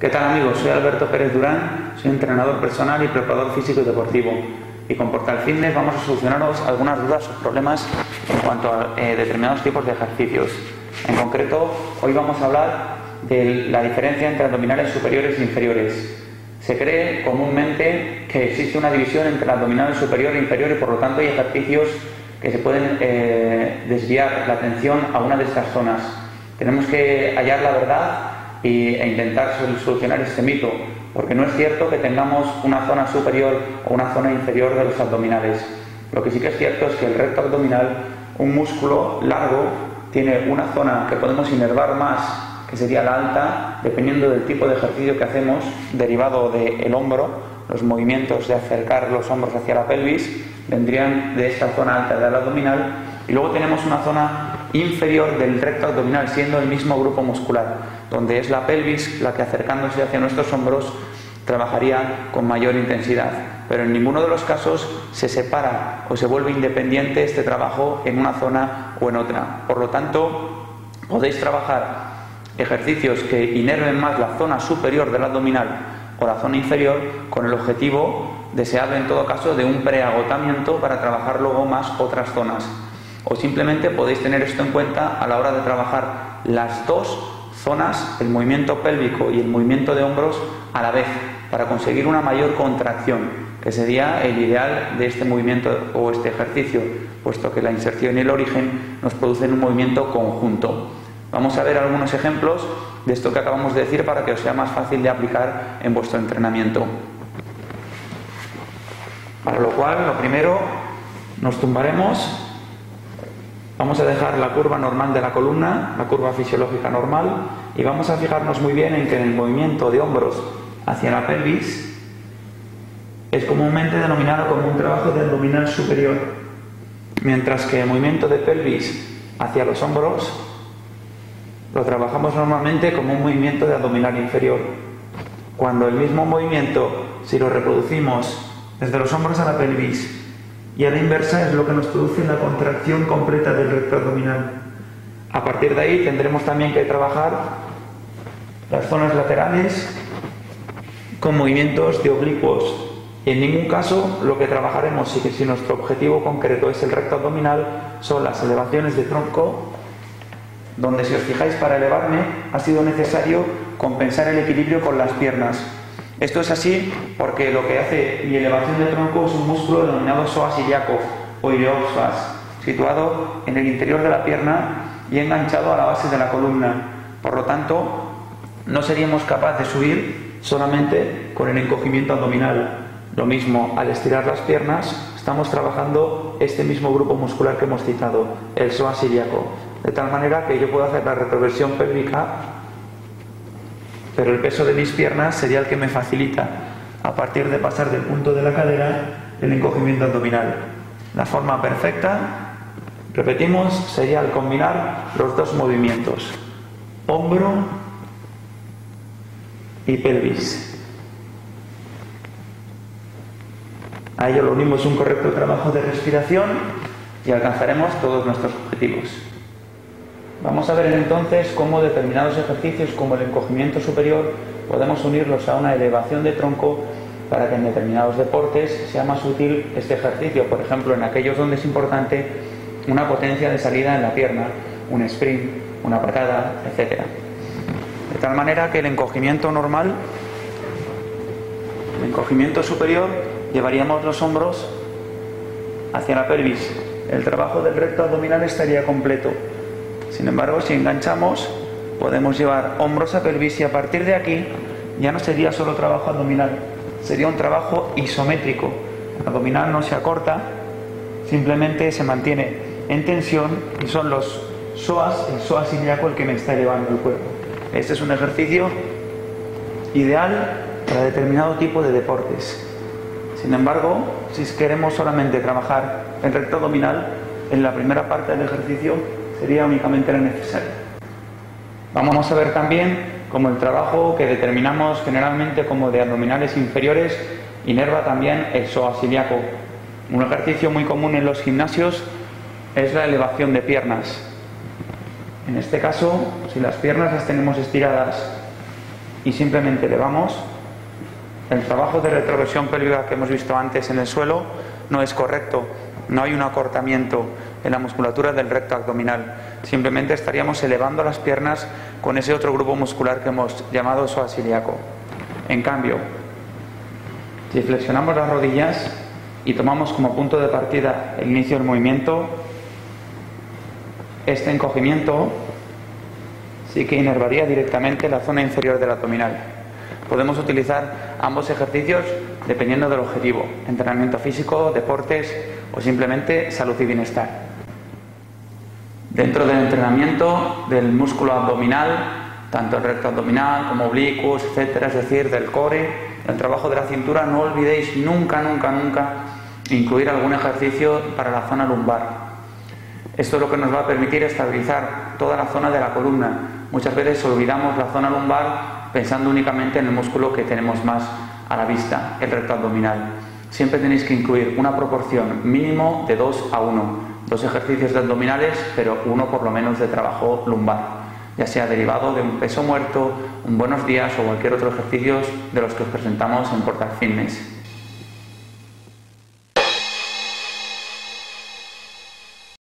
¿Qué tal amigos? Soy Alberto Pérez Durán, soy entrenador personal y preparador físico y deportivo. Y con Portal Fitness vamos a solucionaros algunas dudas o problemas en cuanto a determinados tipos de ejercicios. En concreto, hoy vamos a hablar de la diferencia entre abdominales superiores e inferiores. Se cree comúnmente que existe una división entre el abdominal superior e inferior y por lo tanto hay ejercicios que se pueden desviar la atención a una de estas zonas. Tenemos que hallar la verdad e intentar solucionar este mito, porque no es cierto que tengamos una zona superior o una zona inferior de los abdominales. Lo que sí que es cierto es que el recto abdominal, un músculo largo, tiene una zona que podemos inervar más, que sería la alta, dependiendo del tipo de ejercicio que hacemos, derivado del hombro. Los movimientos de acercar los hombros hacia la pelvis vendrían de esta zona alta del abdominal, y luego tenemos una zona inferior del recto abdominal, siendo el mismo grupo muscular, donde es la pelvis la que, acercándose hacia nuestros hombros, trabajaría con mayor intensidad. Pero en ninguno de los casos se separa o se vuelve independiente este trabajo en una zona o en otra. Por lo tanto, podéis trabajar ejercicios que inerven más la zona superior del abdominal o la zona inferior, con el objetivo deseado en todo caso de un preagotamiento para trabajar luego más otras zonas. O simplemente podéis tener esto en cuenta a la hora de trabajar las dos zonas, el movimiento pélvico y el movimiento de hombros, a la vez, para conseguir una mayor contracción, que sería el ideal de este movimiento o este ejercicio, puesto que la inserción y el origen nos producen un movimiento conjunto. Vamos a ver algunos ejemplos de esto que acabamos de decir para que os sea más fácil de aplicar en vuestro entrenamiento. Para lo cual, lo primero, nos tumbaremos. Vamos a dejar la curva normal de la columna, la curva fisiológica normal, y vamos a fijarnos muy bien en que el movimiento de hombros hacia la pelvis es comúnmente denominado como un trabajo de abdominal superior, mientras que el movimiento de pelvis hacia los hombros lo trabajamos normalmente como un movimiento de abdominal inferior. Cuando el mismo movimiento, si lo reproducimos desde los hombros a la pelvis y a la inversa, es lo que nos produce la contracción completa del recto abdominal. A partir de ahí tendremos también que trabajar las zonas laterales con movimientos de oblicuos. Y en ningún caso lo que trabajaremos, si nuestro objetivo concreto es el recto abdominal, son las elevaciones de tronco, donde, si os fijáis, para elevarme ha sido necesario compensar el equilibrio con las piernas. Esto es así porque lo que hace mi elevación de tronco es un músculo denominado psoas ilíaco o iliopsoas, situado en el interior de la pierna y enganchado a la base de la columna. Por lo tanto, no seríamos capaces de subir solamente con el encogimiento abdominal. Lo mismo, al estirar las piernas, estamos trabajando este mismo grupo muscular que hemos citado, el psoas ilíaco, de tal manera que yo puedo hacer la retroversión pélvica, pero el peso de mis piernas sería el que me facilita, a partir de pasar del punto de la cadera, el encogimiento abdominal. La forma perfecta, repetimos, sería al combinar los dos movimientos, hombro y pelvis. A ello lo unimos un correcto trabajo de respiración y alcanzaremos todos nuestros objetivos. Vamos a ver entonces cómo determinados ejercicios, como el encogimiento superior, podemos unirlos a una elevación de tronco para que en determinados deportes sea más útil este ejercicio. Por ejemplo, en aquellos donde es importante una potencia de salida en la pierna, un sprint, una patada, etc. De tal manera que el encogimiento normal, el encogimiento superior, llevaríamos los hombros hacia la pelvis. El trabajo del recto abdominal estaría completo. Sin embargo, si enganchamos, podemos llevar hombros a pelvis y a partir de aquí ya no sería solo trabajo abdominal, sería un trabajo isométrico. El abdominal no se acorta, simplemente se mantiene en tensión y son los psoas, el psoas ilíaco, el que me está elevando el cuerpo. Este es un ejercicio ideal para determinado tipo de deportes. Sin embargo, si queremos solamente trabajar el recto abdominal, en la primera parte del ejercicio sería únicamente la necesaria. Vamos a ver también cómo el trabajo que determinamos generalmente como de abdominales inferiores inerva también el psoas ilíaco. Un ejercicio muy común en los gimnasios es la elevación de piernas. En este caso, si las piernas las tenemos estiradas y simplemente elevamos. El trabajo de retroversión pélvica que hemos visto antes en el suelo no es correcto, no hay un acortamiento en la musculatura del recto abdominal, simplemente estaríamos elevando las piernas con ese otro grupo muscular que hemos llamado psoas ilíaco. En cambio, si flexionamos las rodillas y tomamos como punto de partida el inicio del movimiento, este encogimiento sí que inervaría directamente la zona inferior del abdominal. Podemos utilizar ambos ejercicios dependiendo del objetivo: entrenamiento físico, deportes o simplemente salud y bienestar. Dentro del entrenamiento del músculo abdominal, tanto el recto abdominal como oblicuos, etcétera, es decir, del core, el trabajo de la cintura, no olvidéis nunca incluir algún ejercicio para la zona lumbar. Esto es lo que nos va a permitir estabilizar toda la zona de la columna. Muchas veces olvidamos la zona lumbar pensando únicamente en el músculo que tenemos más a la vista, el recto abdominal. Siempre tenéis que incluir una proporción mínimo de 2 a 1. 2 ejercicios de abdominales, pero 1 por lo menos de trabajo lumbar, ya sea derivado de un peso muerto, un buenos días o cualquier otro ejercicio de los que os presentamos en Portal Fitness.